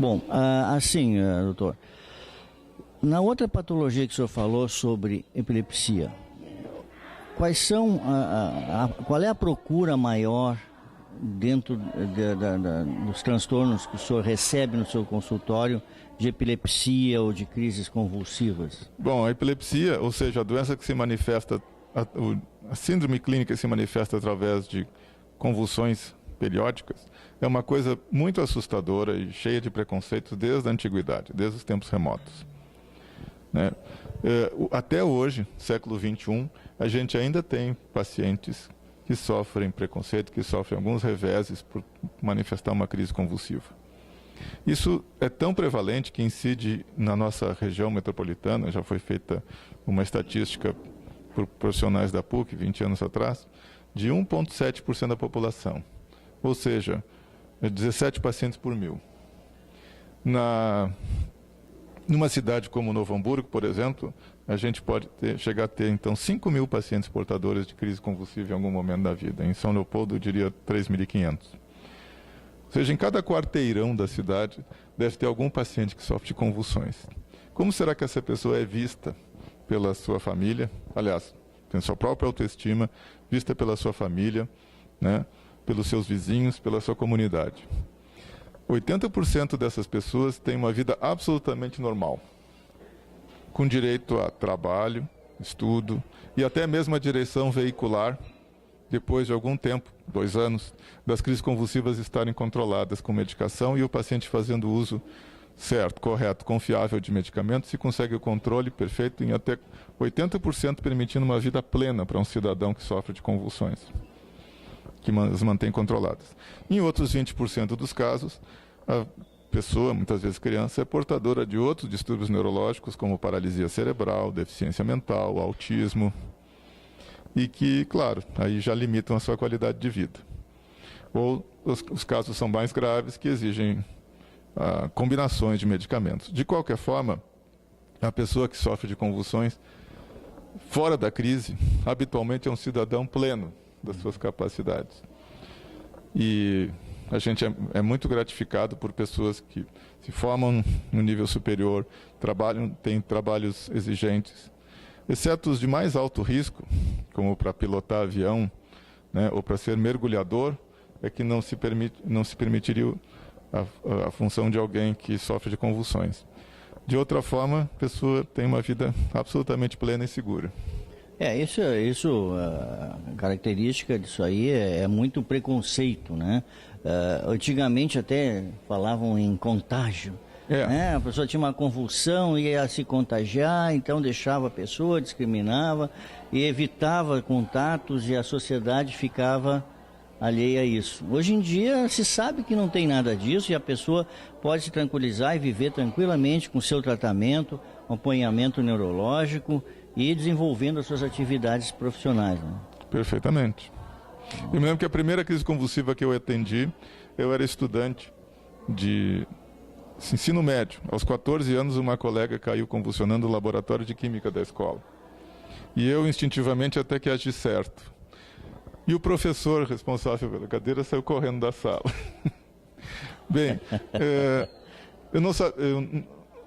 Bom, assim, doutor, na outra patologia que o senhor falou sobre epilepsia, quais são, qual é a procura maior dentro dos transtornos que o senhor recebe no seu consultório de epilepsia ou de crises convulsivas? Bom, a epilepsia, ou seja, a doença que se manifesta, a síndrome clínica que se manifesta através de convulsões periódicas, é uma coisa muito assustadora e cheia de preconceitos desde a antiguidade, desde os tempos remotos. Né? Até hoje, século XXI, a gente ainda tem pacientes que sofrem preconceito, que sofrem alguns reveses por manifestar uma crise convulsiva. Isso é tão prevalente que incide na nossa região metropolitana. Já foi feita uma estatística por profissionais da PUC, 20 anos atrás, de 1,7% da população. Ou seja, 17 pacientes por mil. Numa cidade como Novo Hamburgo, por exemplo, a gente pode chegar a ter, então, 5.000 pacientes portadores de crise convulsiva em algum momento da vida. Em São Leopoldo, eu diria 3.500. Ou seja, em cada quarteirão da cidade deve ter algum paciente que sofre de convulsões. Como será que essa pessoa é vista pela sua família? Aliás, tem sua própria autoestima, vista pela sua família, né, pelos seus vizinhos, pela sua comunidade. 80% dessas pessoas têm uma vida absolutamente normal, com direito a trabalho, estudo e até mesmo a direção veicular, depois de algum tempo, 2 anos, das crises convulsivas estarem controladas com medicação e o paciente fazendo uso certo, correto, confiável de medicamentos, se consegue o controle perfeito em até 80%, permitindo uma vida plena para um cidadão que sofre de convulsões, que as mantém controladas. Em outros 20% dos casos, a pessoa, muitas vezes criança, é portadora de outros distúrbios neurológicos, como paralisia cerebral, deficiência mental, autismo, e que, claro, aí já limitam a sua qualidade de vida. Ou os casos são mais graves, que exigem combinações de medicamentos. De qualquer forma, a pessoa que sofre de convulsões, fora da crise, habitualmente é um cidadão pleno das suas capacidades. E a gente é muito gratificado por pessoas que se formam no nível superior, têm trabalhos exigentes, exceto os de mais alto risco, como para pilotar avião, né, ou para ser mergulhador, é que não se permitiria a função de alguém que sofre de convulsões. De outra forma, a pessoa tem uma vida absolutamente plena e segura. A característica disso aí é muito preconceito, né? Antigamente até falavam em contágio. Né? A pessoa tinha uma convulsão, ia se contagiar, então deixava a pessoa, discriminava e evitava contatos e a sociedade ficava alheia a isso. Hoje em dia se sabe que não tem nada disso e a pessoa pode se tranquilizar e viver tranquilamente com o seu tratamento, acompanhamento neurológico e desenvolvendo as suas atividades profissionais. Né? Perfeitamente. Eu me lembro que a primeira crise convulsiva que eu atendi, eu era estudante de ensino médio. Aos 14 anos, uma colega caiu convulsionando no laboratório de química da escola. E eu, instintivamente, até que agi certo. E o professor responsável pela cadeira saiu correndo da sala. Bem, eu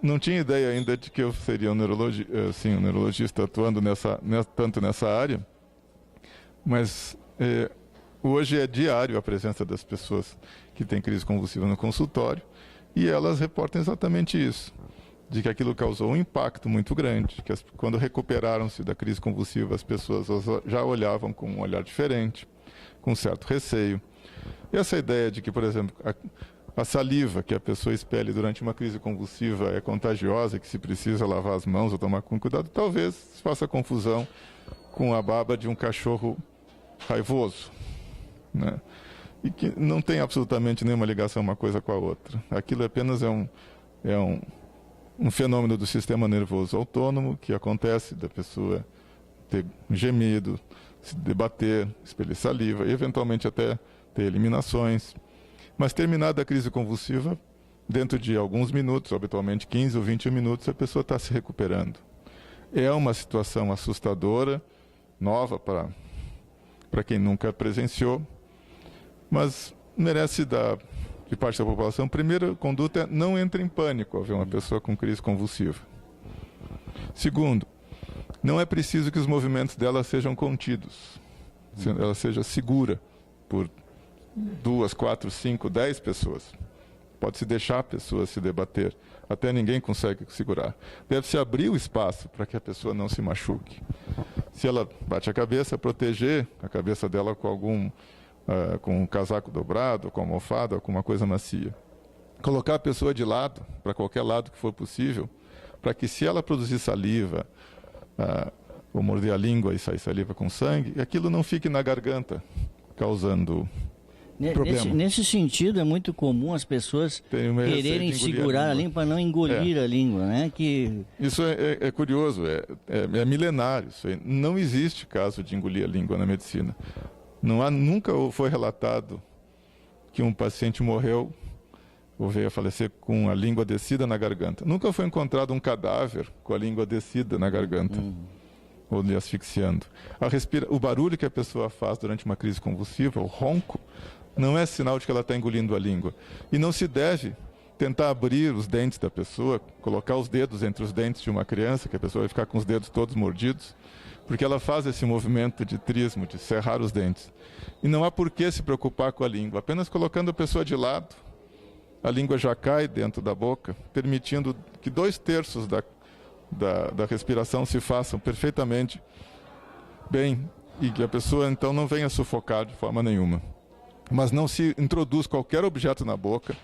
não tinha ideia ainda de que eu seria um neurologista atuando tanto nessa área, mas hoje é diário a presença das pessoas que têm crise convulsiva no consultório e elas reportam exatamente isso, de que aquilo causou um impacto muito grande, que quando recuperaram-se da crise convulsiva as pessoas já olhavam com um olhar diferente, com certo receio. E essa ideia de que, por exemplo, a saliva que a pessoa expele durante uma crise convulsiva é contagiosa, que se precisa lavar as mãos ou tomar com cuidado, talvez faça confusão com a baba de um cachorro raivoso, né? E que não tem absolutamente nenhuma ligação uma coisa com a outra. Aquilo apenas é um fenômeno do sistema nervoso autônomo que acontece da pessoa ter gemido, se debater, expelir saliva e eventualmente até ter eliminações. Mas terminada a crise convulsiva, dentro de alguns minutos, habitualmente 15 ou 20 minutos, a pessoa está se recuperando. É uma situação assustadora, nova para quem nunca presenciou, mas merece dar de parte da população. A primeira conduta é não entre em pânico ao ver uma pessoa com crise convulsiva. Segundo, não é preciso que os movimentos dela sejam contidos. Ela seja segura por 2, 4, 5, 10 pessoas. Pode-se deixar a pessoa se debater. Até ninguém consegue segurar. Deve-se abrir o espaço para que a pessoa não se machuque. Se ela bate a cabeça, proteger a cabeça dela com com um casaco dobrado, com almofada, alguma coisa macia. Colocar a pessoa de lado, para qualquer lado que for possível, para que se ela produzir saliva, ou morder a língua e sair saliva com sangue, aquilo não fique na garganta, causando problema. Nesse sentido, é muito comum as pessoas quererem segurar a língua para não engolir a língua, né? Isso é curioso, é milenário. Isso aí. Não existe caso de engolir a língua na medicina. Nunca foi relatado que um paciente morreu ou veio a falecer com a língua descida na garganta. Nunca foi encontrado um cadáver com a língua descida na garganta, ou lhe asfixiando. O barulho que a pessoa faz durante uma crise convulsiva, o ronco, não é sinal de que ela está engolindo a língua. E não se deve tentar abrir os dentes da pessoa, colocar os dedos entre os dentes de uma criança, que a pessoa vai ficar com os dedos todos mordidos, porque ela faz esse movimento de trismo, de cerrar os dentes. E não há por que se preocupar com a língua. Apenas colocando a pessoa de lado, a língua já cai dentro da boca, permitindo que 2/3 da respiração se façam perfeitamente bem e que a pessoa então não venha sufocar de forma nenhuma. Mas não se introduz qualquer objeto na boca,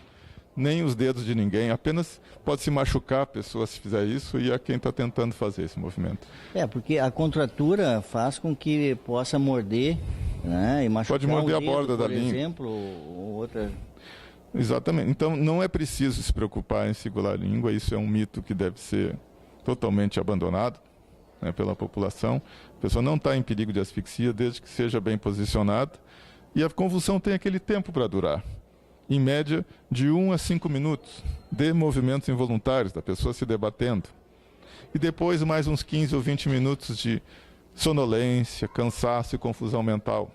nem os dedos de ninguém, apenas pode se machucar a pessoa se fizer isso e é quem está tentando fazer esse movimento. Porque a contratura faz com que possa morder, né, e machucar pode morder um dedo, a borda da língua, por exemplo, ou outra... Exatamente. Então, não é preciso se preocupar em segurar a língua, isso é um mito que deve ser totalmente abandonado, né, pela população. A pessoa não está em perigo de asfixia desde que seja bem posicionada e a convulsão tem aquele tempo para durar. Em média, de 1 a 5 minutos de movimentos involuntários, da pessoa se debatendo. E depois mais uns 15 ou 20 minutos de sonolência, cansaço e confusão mental.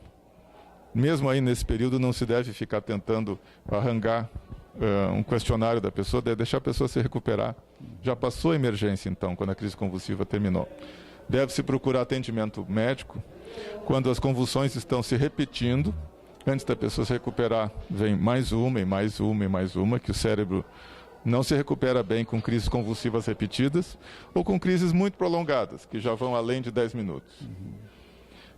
Mesmo aí nesse período não se deve ficar tentando arrancar um questionário da pessoa, deve deixar a pessoa se recuperar. Já passou a emergência então, quando a crise convulsiva terminou. Deve-se procurar atendimento médico quando as convulsões estão se repetindo. Antes da pessoa se recuperar, vem mais uma e mais uma e mais uma, que o cérebro não se recupera bem com crises convulsivas repetidas ou com crises muito prolongadas, que já vão além de 10 minutos.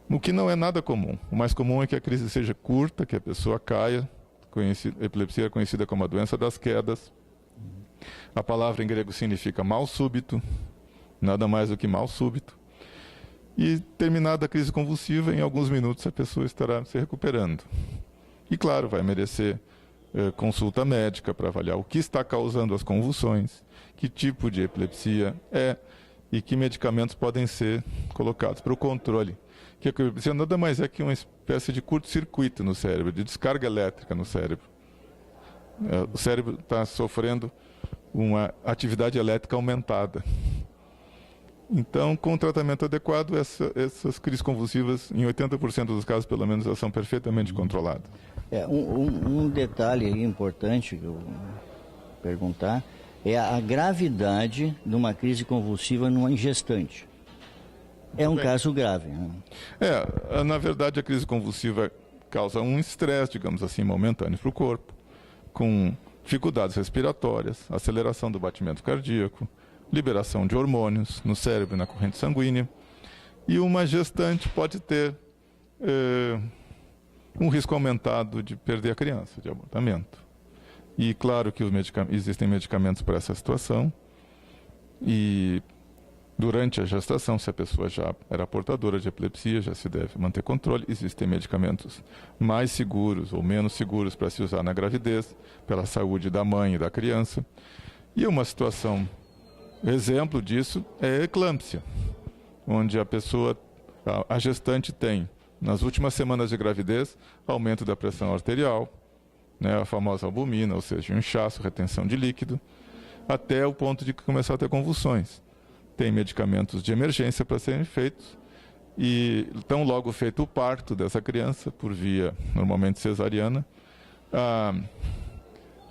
O que não é nada comum. O mais comum é que a crise seja curta, que a pessoa caia. Epilepsia é conhecida como a doença das quedas. A palavra em grego significa mal súbito, nada mais do que mal súbito. E terminada a crise convulsiva, em alguns minutos a pessoa estará se recuperando. E claro, vai merecer consulta médica para avaliar o que está causando as convulsões, que tipo de epilepsia é e que medicamentos podem ser colocados para o controle. Que a epilepsia nada mais é que uma espécie de curto-circuito no cérebro, de descarga elétrica no cérebro. O cérebro está sofrendo uma atividade elétrica aumentada. Então, com o tratamento adequado, essas crises convulsivas, em 80% dos casos, pelo menos, elas são perfeitamente controladas. Um detalhe aí importante que eu vou perguntar é a gravidade de uma crise convulsiva numa gestante. É um caso grave, né? Na verdade, a crise convulsiva causa um estresse, digamos assim, momentâneo para o corpo, com dificuldades respiratórias, aceleração do batimento cardíaco, liberação de hormônios no cérebro e na corrente sanguínea. E uma gestante pode ter um risco aumentado de perder a criança, de abortamento. E claro que existem medicamentos para essa situação. E durante a gestação, se a pessoa já era portadora de epilepsia, já se deve manter controle. Existem medicamentos mais seguros ou menos seguros para se usar na gravidez, pela saúde da mãe e da criança. E uma situação, exemplo disso, é a eclâmpsia, onde a gestante tem, nas últimas semanas de gravidez, aumento da pressão arterial, né, a famosa albumina, ou seja, um inchaço, retenção de líquido, até o ponto de começar a ter convulsões. Tem medicamentos de emergência para serem feitos e tão logo feito o parto dessa criança, por via normalmente cesariana,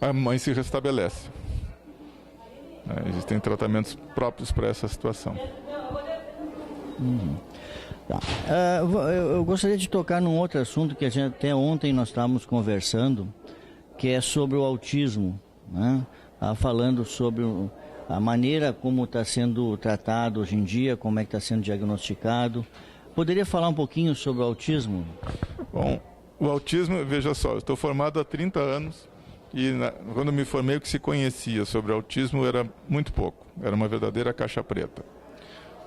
a mãe se restabelece. Existem tratamentos próprios para essa situação. Tá. Eu gostaria de tocar num outro assunto que até ontem nós estávamos conversando, que é sobre o autismo, né? Falando sobre a maneira como está sendo tratado hoje em dia, como é que está sendo diagnosticado. Poderia falar um pouquinho sobre o autismo? Bom, o autismo, veja só, eu estou formado há 30 anos e quando me formei o que se conhecia sobre autismo era muito pouco, era uma verdadeira caixa preta.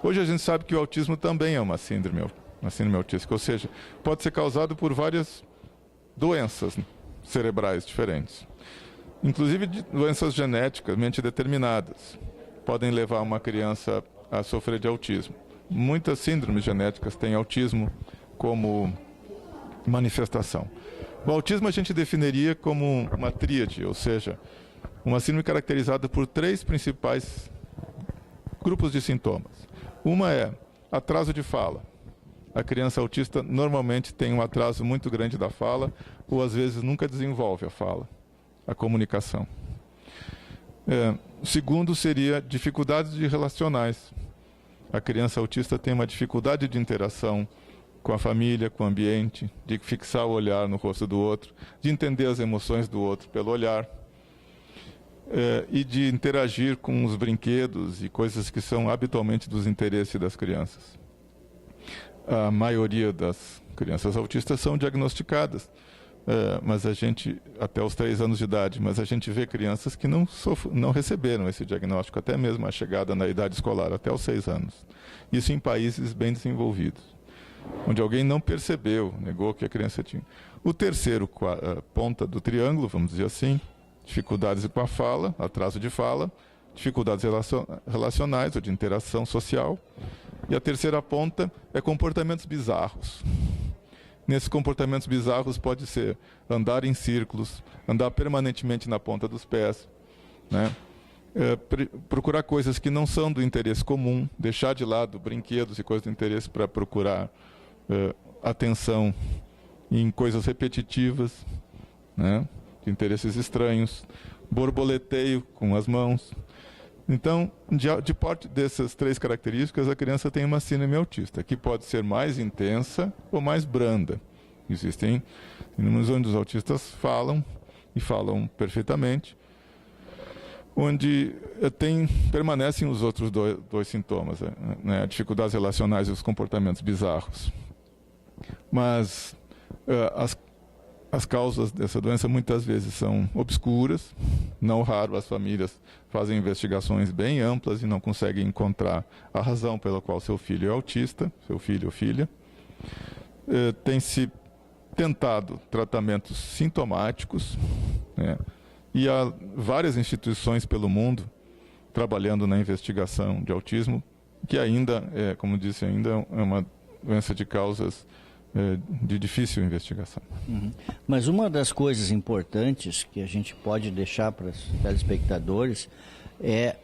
Hoje a gente sabe que o autismo também é uma síndrome autística, ou seja, pode ser causado por várias doenças cerebrais diferentes. Inclusive doenças geneticamente determinadas podem levar uma criança a sofrer de autismo. Muitas síndromes genéticas têm autismo como manifestação. O autismo a gente definiria como uma tríade, ou seja, uma síndrome caracterizada por 3 principais grupos de sintomas. Uma é atraso de fala. A criança autista normalmente tem um atraso muito grande da fala, ou às vezes nunca desenvolve a fala, a comunicação. O segundo seria dificuldades relacionais. A criança autista tem uma dificuldade de interação com a família, com o ambiente, de fixar o olhar no rosto do outro, de entender as emoções do outro pelo olhar, e de interagir com os brinquedos e coisas que são habitualmente dos interesses das crianças. A maioria das crianças autistas são diagnosticadas, mas a gente, até os 3 anos de idade, mas a gente vê crianças que não receberam esse diagnóstico, até mesmo a chegada na idade escolar, até os 6 anos. Isso em países bem desenvolvidos, onde alguém não percebeu, negou que a criança tinha. O terceiro ponta do triângulo, vamos dizer assim, dificuldades com a fala, atraso de fala, dificuldades relacionais ou de interação social. E a terceira ponta é comportamentos bizarros. Nesses comportamentos bizarros pode ser andar em círculos, andar permanentemente na ponta dos pés, né? Procurar coisas que não são do interesse comum, deixar de lado brinquedos e coisas do interesse para procurar atenção em coisas repetitivas, né? De interesses estranhos, borboleteio com as mãos. Então, de parte dessas 3 características, a criança tem uma síndrome autista, que pode ser mais intensa ou mais branda. Existem síndromes onde os autistas falam, e falam perfeitamente, onde permanecem os outros dois sintomas, né? Dificuldades relacionais e os comportamentos bizarros. Mas as causas dessa doença muitas vezes são obscuras. Não raro as famílias fazem investigações bem amplas e não conseguem encontrar a razão pela qual seu filho é autista, seu filho ou filha. Tem-se tentado tratamentos sintomáticos, né? E há várias instituições pelo mundo trabalhando na investigação de autismo, que ainda, como disse, ainda é uma doença de causas de difícil investigação. Uhum. Mas uma das coisas importantes que a gente pode deixar para os telespectadores é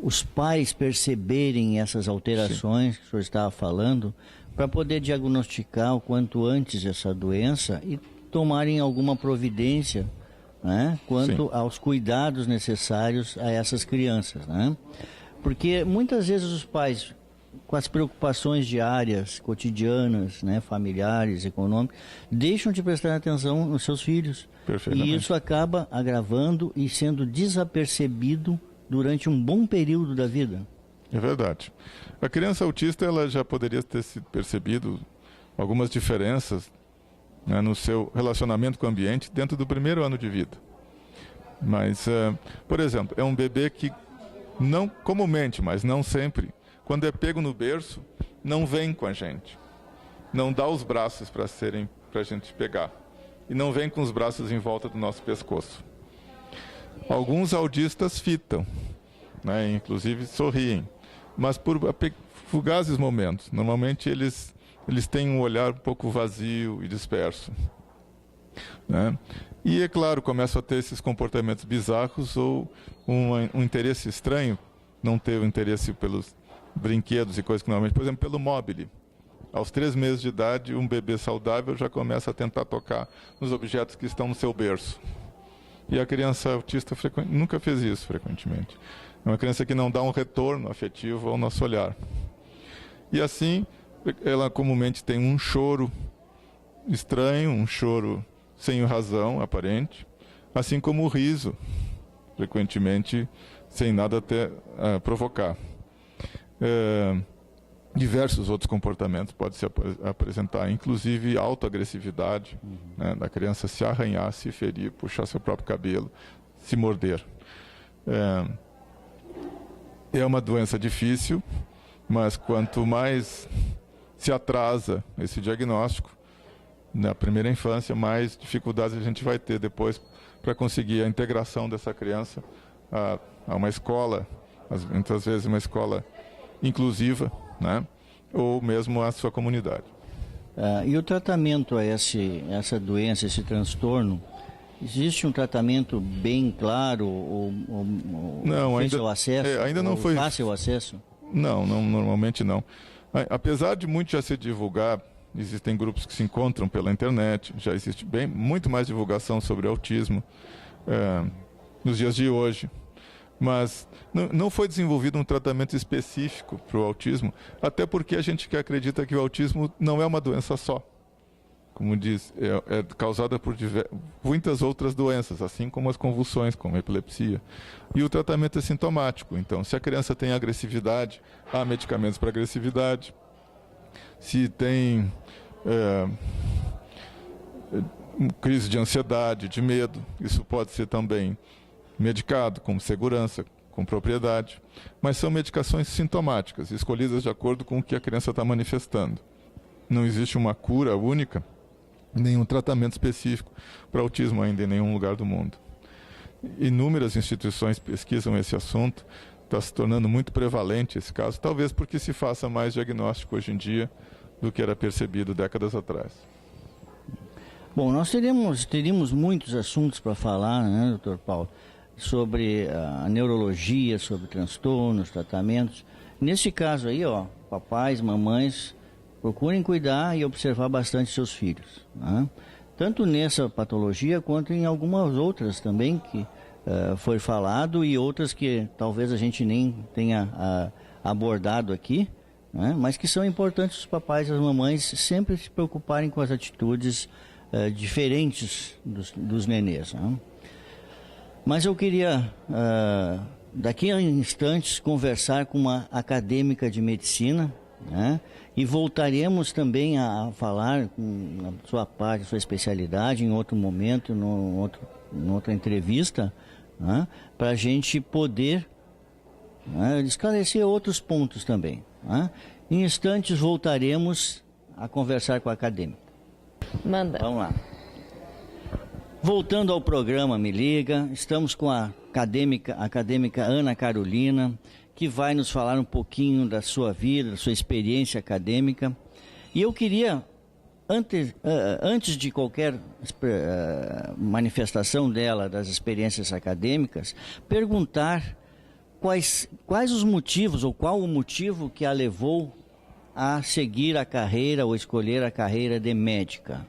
os pais perceberem essas alterações. Sim. Que o senhor estava falando, para poder diagnosticar o quanto antes essa doença e tomarem alguma providência, né, quanto Sim. aos cuidados necessários a essas crianças, né? Porque muitas vezes os pais, com as preocupações diárias, cotidianas, né, familiares, econômicas, deixam de prestar atenção nos seus filhos. E isso acaba agravando e sendo desapercebido durante um bom período da vida. É verdade. A criança autista, ela já poderia ter sido percebido algumas diferenças, né, no seu relacionamento com o ambiente dentro do primeiro ano de vida. Mas, por exemplo, é um bebê que não comumente, mas não sempre, quando é pego no berço, não vem com a gente. Não dá os braços para a gente pegar. E não vem com os braços em volta do nosso pescoço. Alguns audistas fitam, né, inclusive sorriem. Mas por fugazes momentos. Normalmente eles têm um olhar um pouco vazio e disperso, né? E, é claro, começam a ter esses comportamentos bizarros ou um interesse estranho, não ter o interesse pelos brinquedos e coisas que normalmente, por exemplo, pelo mobile. Aos 3 meses de idade, um bebê saudável já começa a tentar tocar nos objetos que estão no seu berço. E a criança autista nunca fez isso frequentemente. É uma criança que não dá um retorno afetivo ao nosso olhar. E assim, ela comumente tem um choro estranho, um choro sem razão aparente, assim como o riso, frequentemente sem nada até provocar. Diversos outros comportamentos podem se apresentar, inclusive autoagressividade, né, da criança se arranhar, se ferir, puxar seu próprio cabelo, se morder. É uma doença difícil, mas quanto mais se atrasa esse diagnóstico, na primeira infância, mais dificuldades a gente vai ter depois para conseguir a integração dessa criança a uma escola, muitas vezes uma escola inclusiva, né? Ou mesmo a sua comunidade. E o tratamento a essa doença, esse transtorno, existe um tratamento bem claro ou não, fácil acesso? Ainda não foi fácil acesso? Não, normalmente não. Apesar de muito já se divulgar, existem grupos que se encontram pela internet, já existe muito mais divulgação sobre autismo nos dias de hoje. Mas não foi desenvolvido um tratamento específico para o autismo, até porque a gente acredita que o autismo não é uma doença só. Como diz, é causada por muitas outras doenças, assim como as convulsões, como a epilepsia. E o tratamento é sintomático. Então, se a criança tem agressividade, há medicamentos para agressividade. Se tem crise de ansiedade, de medo, isso pode ser também medicado com segurança, com propriedade, mas são medicações sintomáticas, escolhidas de acordo com o que a criança está manifestando. Não existe uma cura única, nenhum tratamento específico para autismo ainda em nenhum lugar do mundo. Inúmeras instituições pesquisam esse assunto, está se tornando muito prevalente esse caso, talvez porque se faça mais diagnóstico hoje em dia do que era percebido décadas atrás. Bom, nós teríamos muitos assuntos para falar, né, doutor Paulo? Sobre a neurologia, sobre transtornos, tratamentos. Nesse caso aí, papais, mamães, procurem cuidar e observar bastante seus filhos, né? Tanto nessa patologia quanto em algumas outras também que foi falado e outras que talvez a gente nem tenha abordado aqui, né? Mas que são importantes os papais e as mamães sempre se preocuparem com as atitudes diferentes dos nenês, né? Mas eu queria, daqui a instantes, conversar com uma acadêmica de medicina, né? E voltaremos também a falar na sua parte, sua especialidade, em outro momento, em outra entrevista, né? Para a gente poder, né, esclarecer outros pontos também, né? Em instantes voltaremos a conversar com a acadêmica. Manda. Vamos lá. Voltando ao programa Me Liga, estamos com a acadêmica Ana Carolina, que vai nos falar um pouquinho da sua vida, da sua experiência acadêmica. E eu queria, antes de qualquer manifestação dela, das experiências acadêmicas, perguntar quais os motivos, ou qual o motivo que a levou a seguir a carreira ou escolher a carreira de médica.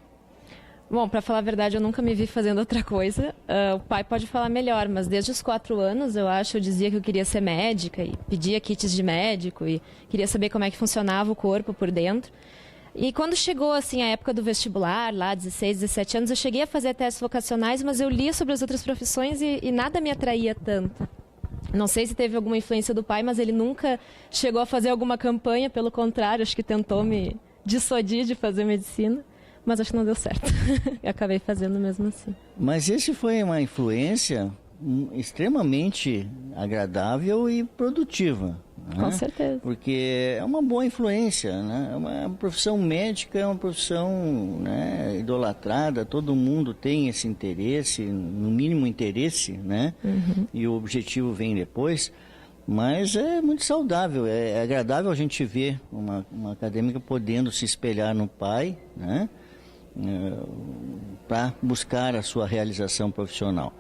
Bom, para falar a verdade, eu nunca me vi fazendo outra coisa. O pai pode falar melhor, mas desde os 4 anos, eu dizia que eu queria ser médica e pedia kits de médico e queria saber como é que funcionava o corpo por dentro. E quando chegou assim a época do vestibular, lá 16, 17 anos, eu cheguei a fazer testes vocacionais, mas eu lia sobre as outras profissões e nada me atraía tanto. Não sei se teve alguma influência do pai, mas ele nunca chegou a fazer alguma campanha, pelo contrário, acho que tentou me dissuadir de fazer medicina. Mas acho que não deu certo. Eu acabei fazendo mesmo assim. Mas esse foi uma influência extremamente agradável e produtiva, né? Com certeza. Porque é uma boa influência, né? Uma profissão médica é uma profissão, né, idolatrada, todo mundo tem esse interesse, no mínimo interesse, né? Uhum. E o objetivo vem depois. Mas é muito saudável, é agradável a gente ver uma acadêmica podendo se espelhar no pai, né? Para buscar a sua realização profissional.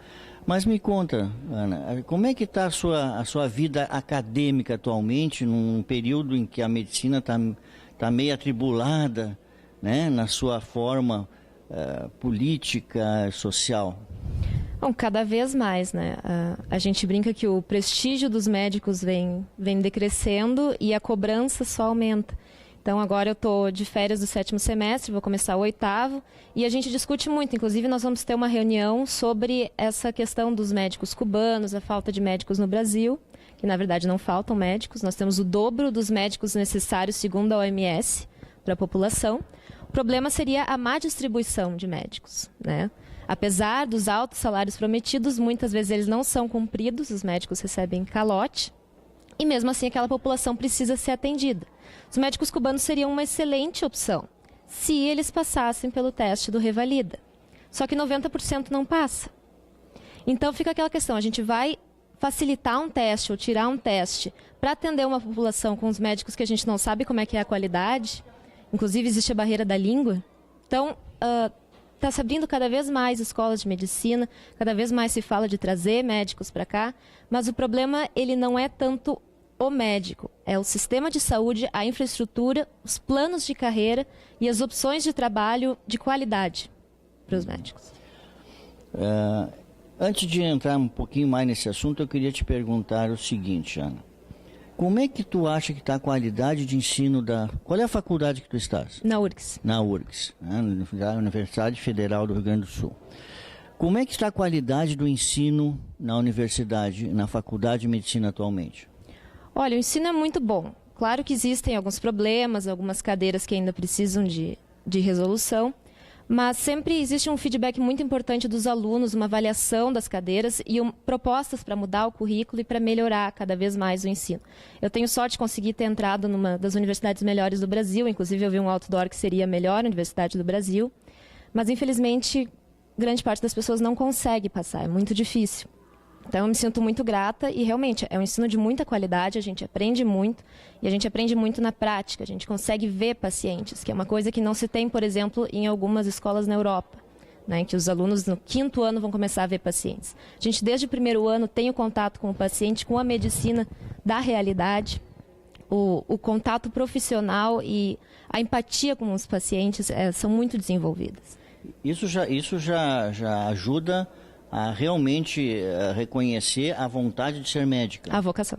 Mas me conta, Ana, como é que está a sua vida acadêmica atualmente, num período em que a medicina está meio atribulada, né, na sua forma política, social? Bom, cada vez mais, né? A gente brinca que o prestígio dos médicos vem decrescendo e a cobrança só aumenta. Então, agora eu estou de férias do 7º semestre, vou começar o 8º, e a gente discute muito. Inclusive, nós vamos ter uma reunião sobre essa questão dos médicos cubanos, a falta de médicos no Brasil, que na verdade não faltam médicos. Nós temos o dobro dos médicos necessários, segundo a OMS, para a população. O problema seria a má distribuição de médicos, né? Apesar dos altos salários prometidos, muitas vezes eles não são cumpridos, os médicos recebem calote, e mesmo assim aquela população precisa ser atendida. Os médicos cubanos seriam uma excelente opção, se eles passassem pelo teste do Revalida. Só que 90% não passa. Então fica aquela questão, a gente vai facilitar um teste ou tirar um teste para atender uma população com os médicos que a gente não sabe como é que é a qualidade, inclusive existe a barreira da língua. Então, está se abrindo cada vez mais escolas de medicina, cada vez mais se fala de trazer médicos para cá, mas o problema ele não é tanto o médico, é o sistema de saúde, a infraestrutura, os planos de carreira e as opções de trabalho de qualidade para os médicos. Antes de entrar um pouquinho mais nesse assunto, eu queria te perguntar o seguinte, Ana. Como é que tu acha que está a qualidade de ensino da... Qual é a faculdade que tu estás? Na URGS. Na URGS, né? Na Universidade Federal do Rio Grande do Sul. Como é que está a qualidade do ensino na universidade, na Faculdade de Medicina atualmente? Olha, o ensino é muito bom. Claro que existem alguns problemas, algumas cadeiras que ainda precisam de resolução, mas sempre existe um feedback muito importante dos alunos, uma avaliação das cadeiras e propostas para mudar o currículo e para melhorar cada vez mais o ensino. Eu tenho sorte de conseguir ter entrado numa das universidades melhores do Brasil, inclusive eu vi um outdoor que seria a melhor universidade do Brasil, mas infelizmente grande parte das pessoas não consegue passar, é muito difícil. Então, eu me sinto muito grata e, realmente, é um ensino de muita qualidade, a gente aprende muito e a gente aprende muito na prática. A gente consegue ver pacientes, que é uma coisa que não se tem, por exemplo, em algumas escolas na Europa, né, que os alunos no 5º ano vão começar a ver pacientes. A gente, desde o 1º ano, tem o contato com o paciente, com a medicina da realidade, o contato profissional e a empatia com os pacientes são muito desenvolvidas. Isso já ajuda a realmente reconhecer a vontade de ser médica. A vocação.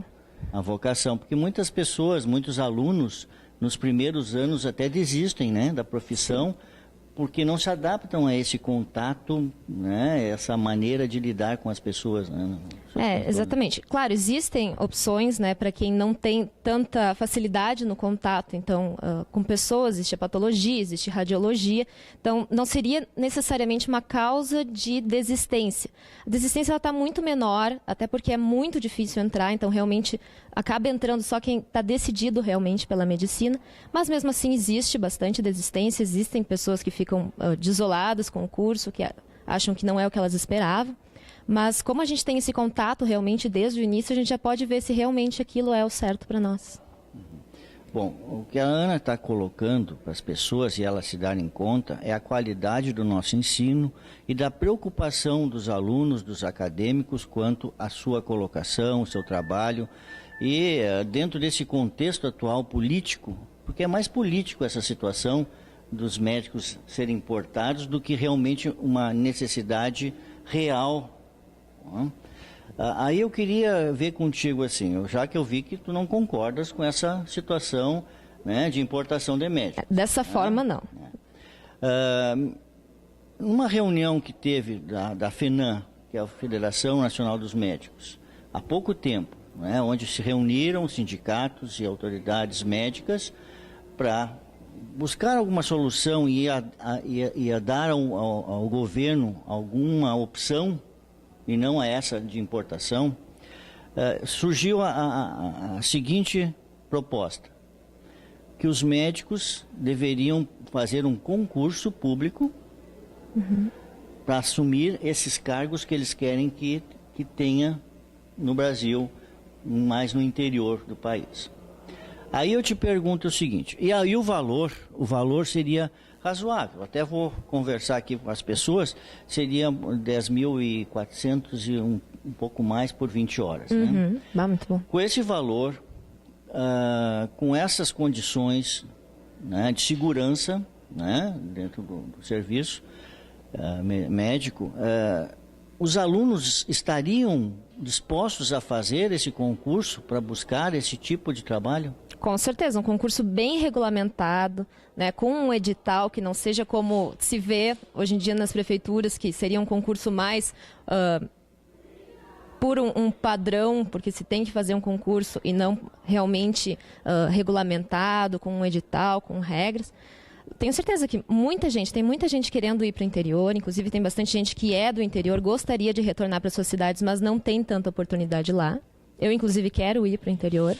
A vocação, porque muitas pessoas, muitos alunos, nos primeiros anos até desistem, né, da profissão, porque não se adaptam a esse contato, né, essa maneira de lidar com as pessoas, né? Exatamente. Claro, existem opções, né, para quem não tem tanta facilidade no contato. Então, com pessoas, existe a patologia, existe radiologia. Então, não seria necessariamente uma causa de desistência. A desistência está muito menor, até porque é muito difícil entrar. Então, realmente, acaba entrando só quem está decidido realmente pela medicina. Mas, mesmo assim, existe bastante desistência. Existem pessoas que ficam desoladas com o curso, que acham que não é o que elas esperavam. Mas como a gente tem esse contato realmente desde o início, a gente já pode ver se realmente aquilo é o certo para nós. Bom, o que a Ana está colocando para as pessoas e elas se darem conta é a qualidade do nosso ensino e da preocupação dos alunos, dos acadêmicos, quanto à sua colocação, o seu trabalho. E dentro desse contexto atual político, porque é mais político essa situação dos médicos serem importados do que realmente uma necessidade real. Aí eu queria ver contigo assim, já que eu vi que tu não concordas com essa situação, né, de importação de médicos. Dessa forma, não. Numa reunião que teve da FENAM, que é a Federação Nacional dos Médicos, há pouco tempo, né, onde se reuniram sindicatos e autoridades médicas para buscar alguma solução e a dar ao governo alguma opção, e não a essa de importação, surgiu a seguinte proposta, que os médicos deveriam fazer um concurso público para assumir esses cargos que eles querem que tenha no Brasil, mais no interior do país. Aí eu te pergunto o seguinte, e aí o valor seria razoável, até vou conversar aqui com as pessoas, seria 10.400 e um pouco mais por 20 horas. Né? Muito bom. Com esse valor, com essas condições, né, de segurança, né, dentro do serviço médico, os alunos estariam dispostos a fazer esse concurso para buscar esse tipo de trabalho? Com certeza, um concurso bem regulamentado, né, com um edital que não seja como se vê hoje em dia nas prefeituras, que seria um concurso mais por um padrão, porque se tem que fazer um concurso e não realmente regulamentado, com um edital, com regras. Tenho certeza que tem muita gente querendo ir para o interior, inclusive tem bastante gente que é do interior, gostaria de retornar para suas cidades, mas não tem tanta oportunidade lá. Eu, inclusive, quero ir para o interior.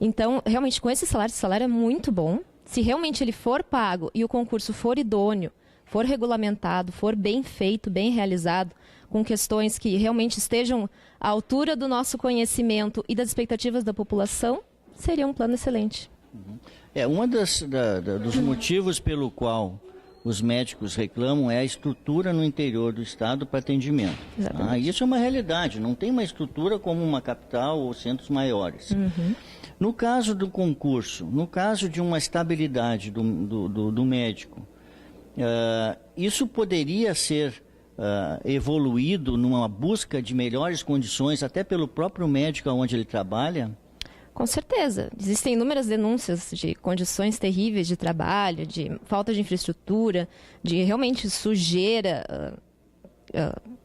Então, realmente, com esse salário é muito bom. Se realmente ele for pago e o concurso for idôneo, for regulamentado, for bem feito, bem realizado, com questões que realmente estejam à altura do nosso conhecimento e das expectativas da população, seria um plano excelente. Um dos motivos pelo qual os médicos reclamam é a estrutura no interior do estado para atendimento. Isso é uma realidade, não tem uma estrutura como uma capital ou centros maiores. No caso do concurso, no caso de uma estabilidade do médico, isso poderia ser evoluído numa busca de melhores condições, até pelo próprio médico onde ele trabalha? Com certeza. Existem inúmeras denúncias de condições terríveis de trabalho, de falta de infraestrutura, de realmente sujeira,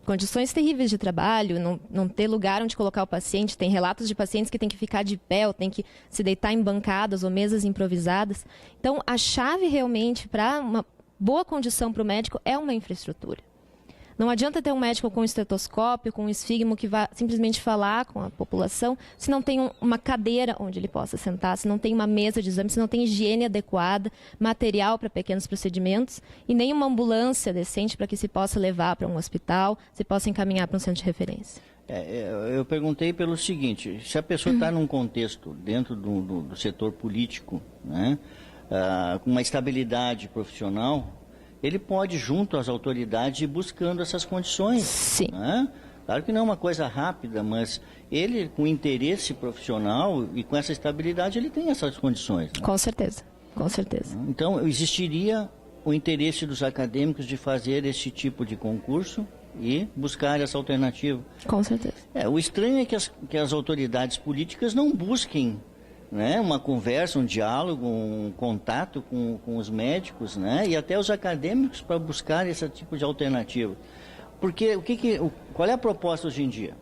condições terríveis de trabalho, não ter lugar onde colocar o paciente. Tem relatos de pacientes que têm que ficar de pé, ou têm que se deitar em bancadas ou mesas improvisadas. Então, a chave realmente para uma boa condição para o médico é uma infraestrutura. Não adianta ter um médico com estetoscópio, com um esfigmo que vá simplesmente falar com a população, se não tem uma cadeira onde ele possa sentar, se não tem uma mesa de exame, se não tem higiene adequada, material para pequenos procedimentos e nem uma ambulância decente para que se possa levar para um hospital, se possa encaminhar para um centro de referência. Eu perguntei pelo seguinte, se a pessoa está num contexto dentro do setor político, né, com uma estabilidade profissional, ele pode, junto às autoridades, ir buscando essas condições. Sim. Né? Claro que não é uma coisa rápida, mas ele, com interesse profissional e com essa estabilidade, ele tem essas condições. Né? Com certeza, com certeza. Então, existiria o interesse dos acadêmicos de fazer esse tipo de concurso e buscar essa alternativa. Com certeza. O estranho é que as autoridades políticas não busquem, né, uma conversa, um diálogo, um contato com os médicos, né, e até os acadêmicos para buscar esse tipo de alternativa. Porque qual é a proposta hoje em dia?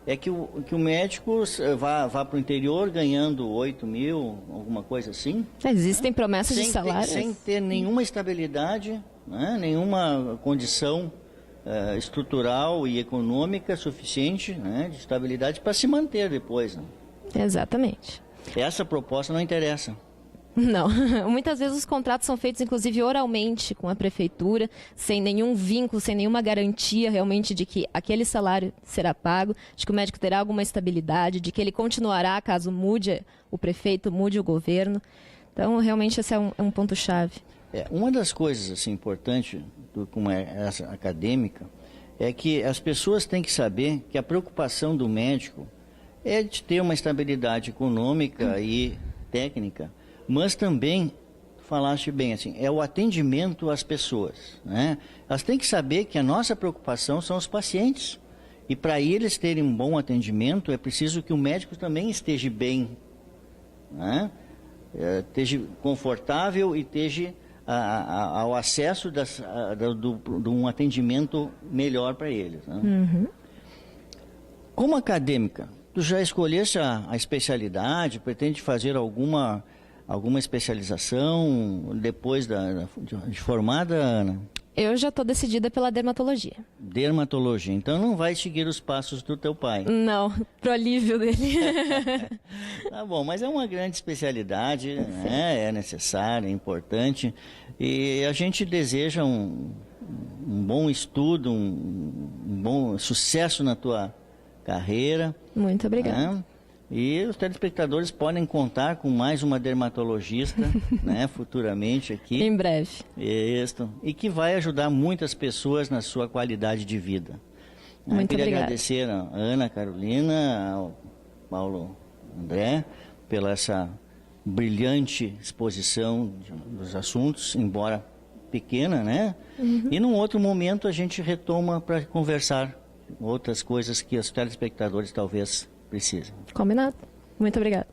É que o médico vá para o interior ganhando 8 mil, alguma coisa assim. Existem promessas de salários. Sem ter nenhuma estabilidade, né, nenhuma condição estrutural e econômica suficiente, né, de estabilidade para se manter depois. Né? Exatamente. Essa proposta não interessa. Não. Muitas vezes os contratos são feitos, inclusive, oralmente com a prefeitura, sem nenhum vínculo, sem nenhuma garantia realmente de que aquele salário será pago, de que o médico terá alguma estabilidade, de que ele continuará caso mude o prefeito, mude o governo. Então, realmente, esse é um ponto-chave. Uma das coisas assim, importantes, como essa acadêmica, é que as pessoas têm que saber que a preocupação do médico é de ter uma estabilidade econômica e técnica, mas também, falaste bem assim, é o atendimento às pessoas, né? Elas têm que saber que a nossa preocupação são os pacientes, e para eles terem um bom atendimento é preciso que o médico também esteja bem, né? Esteja confortável e esteja ao acesso de um atendimento melhor para eles, né? Uhum. Como acadêmica, tu já escolheste a especialidade? Pretende fazer alguma especialização depois de formada, Ana? Eu já estou decidida pela dermatologia. Dermatologia. Então não vai seguir os passos do teu pai? Não, pro alívio dele. Tá bom, mas é uma grande especialidade, né? É necessária, é importante. E a gente deseja um bom estudo, um bom sucesso na tua carreira. Muito obrigada. Né? E os telespectadores podem contar com mais uma dermatologista, né, futuramente aqui. Em breve. Isso. E que vai ajudar muitas pessoas na sua qualidade de vida. Muito queria obrigada. agradecer a Ana Carolina, ao Paulo André, pela essa brilhante exposição dos assuntos, embora pequena, né? Uhum. E num outro momento a gente retoma para conversar outras coisas que os telespectadores talvez precisem. Combinado. Muito obrigada.